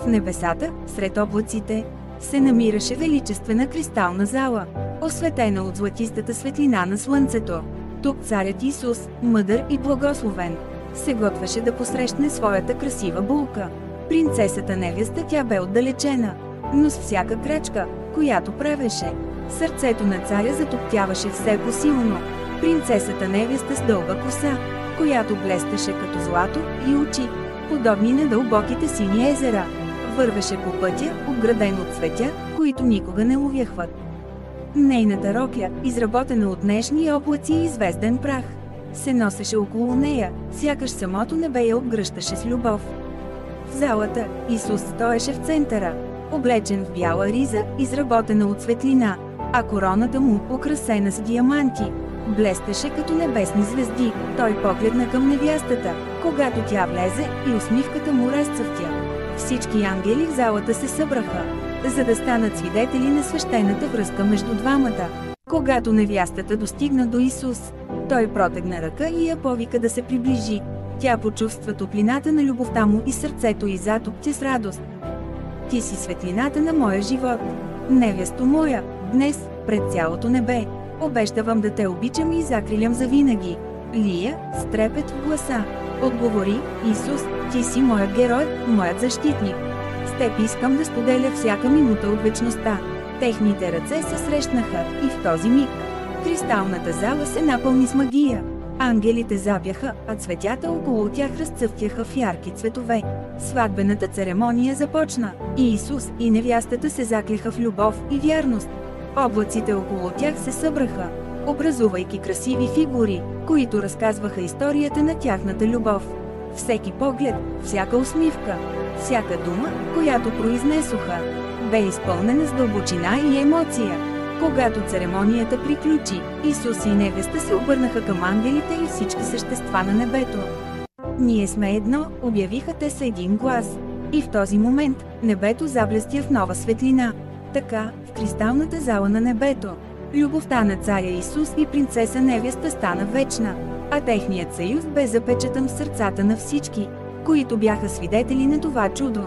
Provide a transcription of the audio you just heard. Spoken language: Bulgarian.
В небесата, сред облаците, се намираше величествена кристална зала, осветена от златистата светлина на слънцето. Тук царят Исус, мъдър и благословен, се готвеше да посрещне своята красива булка. Принцесата невеста тя бе отдалечена, но с всяка крачка, която правеше, сърцето на царя затоптяваше все по-силно. Принцесата невеста с дълга коса, която блестеше като злато, и очи, подобни на дълбоките сини езера, вървеше по пътя, обграден от цветя, които никога не увяхват. Нейната рокля, изработена от нежни облаци и звезден прах, се носеше около нея, сякаш самото небе я обгръщаше с любов. В залата Исус стоеше в центъра, облечен в бяла риза, изработена от светлина, а короната му, украсена с диаманти, блестеше като небесни звезди. Той погледна към невястата, когато тя влезе, и усмивката му разцъфтя. Всички ангели в залата се събраха, за да станат свидетели на свещената връзка между двамата. Когато невястата достигна до Исус, той протегна ръка и я повика да се приближи. Тя почувства топлината на любовта му и сърцето й затопче с радост. Ти си светлината на моя живот, невесто моя, днес, пред цялото небе. Обещавам да те обичам и закрилям завинаги. Лия, с трепет в гласа, отговори: Исус, ти си моят герой, моят защитник. С теб искам да споделя всяка минута от вечността. Техните ръце се срещнаха и в този миг кристалната зала се напълни с магия. Ангелите запяха, а цветята около тях разцъфтяха в ярки цветове. Сватбената церемония започна, и Исус и невястата се заклеха в любов и вярност. Облаците около тях се събраха, образувайки красиви фигури, които разказваха историята на тяхната любов. Всеки поглед, всяка усмивка, всяка дума, която произнесоха, бе изпълнена с дълбочина и емоция. Когато церемонията приключи, Исус и невеста се обърнаха към ангелите и всички същества на небето. Ние сме едно, обявиха те с един глас. И в този момент, небето заблестя в нова светлина. Така, в кристалната зала на небето, любовта на царя Исус и принцеса невеста стана вечна, а техният съюз бе запечатан в сърцата на всички, които бяха свидетели на това чудо.